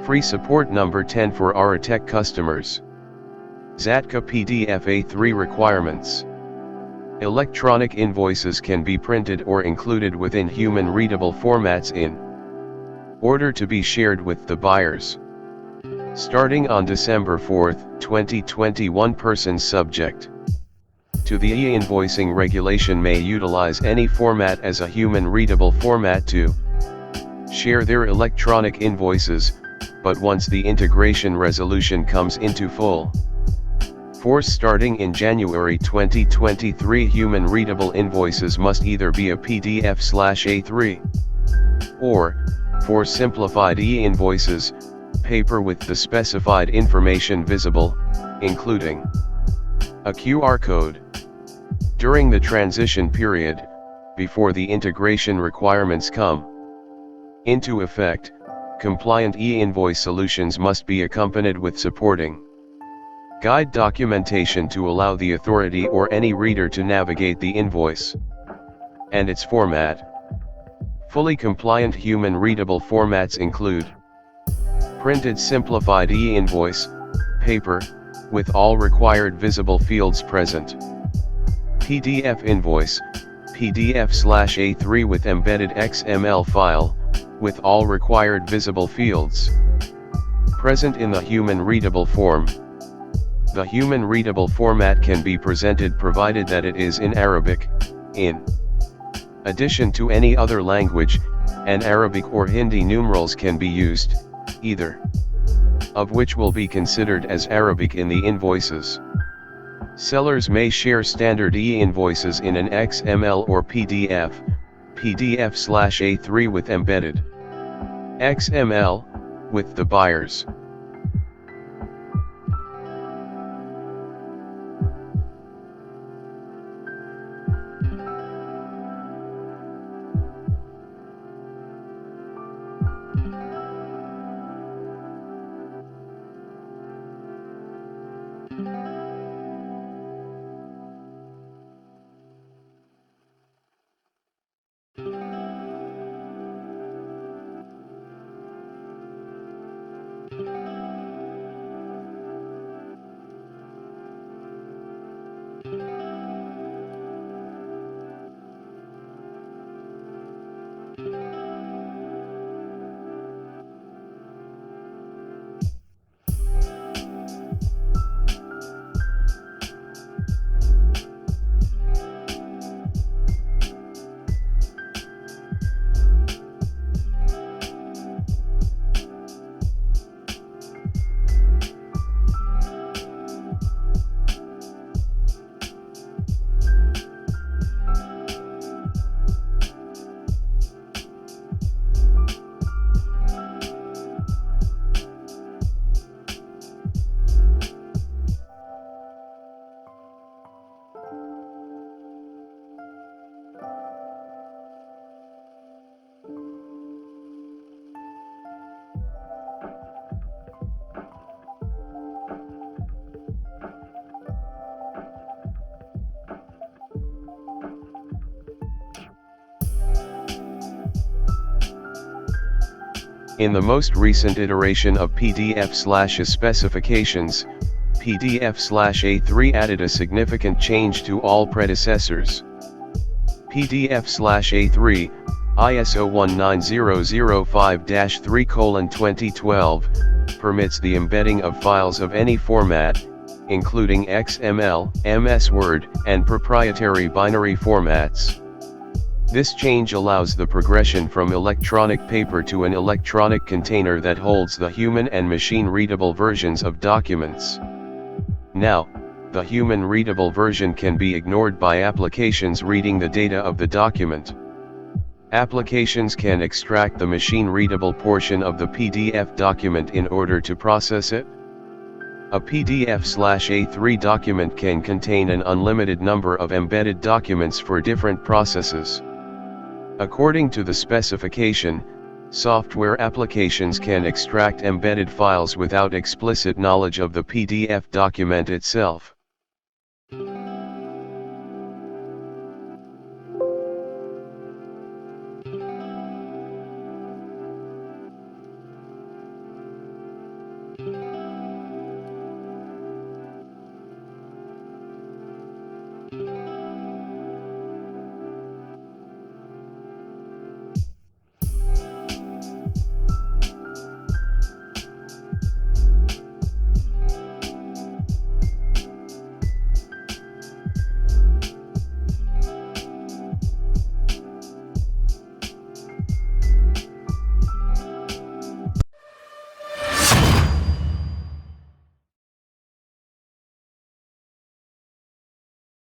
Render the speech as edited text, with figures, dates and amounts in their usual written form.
Free support number 10 for ArraTech customers. Zatca PDF A3 requirements. Electronic invoices can be printed or included within human-readable formats in order to be shared with the buyers. Starting on December 4, 2021, persons subject to the E-Invoicing regulation may utilize any format as a human-readable format to share their electronic invoices, but once the integration resolution comes into full force starting in January 2023, human-readable invoices must either be a PDF/A3 or, for simplified e-invoices, paper with the specified information visible, including a QR code. During the transition period, before the integration requirements come into effect, compliant e-invoice solutions must be accompanied with supporting guide documentation to allow the authority or any reader to navigate the invoice and its format. Fully compliant human-readable formats include printed simplified e-invoice, paper, with all required visible fields present. PDF invoice, PDF/A3 with embedded XML file, with all required visible fields present in the human-readable form. The human-readable format can be presented provided that it is in Arabic, in addition to any other language, and Arabic or Hindi numerals can be used, either of which will be considered as Arabic in the invoices. Sellers may share standard e-invoices in an XML or PDF, PDF/A3 with embedded XML, with the buyers. In the most recent iteration of PDF/A specifications, PDF/A3 added a significant change to all predecessors. PDF/A3, ISO 19005-3:2012, permits the embedding of files of any format, including XML, MS Word, and proprietary binary formats. This change allows the progression from electronic paper to an electronic container that holds the human and machine-readable versions of documents. Now, the human-readable version can be ignored by applications reading the data of the document. Applications can extract the machine-readable portion of the PDF document in order to process it. A PDF/A3 document can contain an unlimited number of embedded documents for different processes. According to the specification, software applications can extract embedded files without explicit knowledge of the PDF document itself.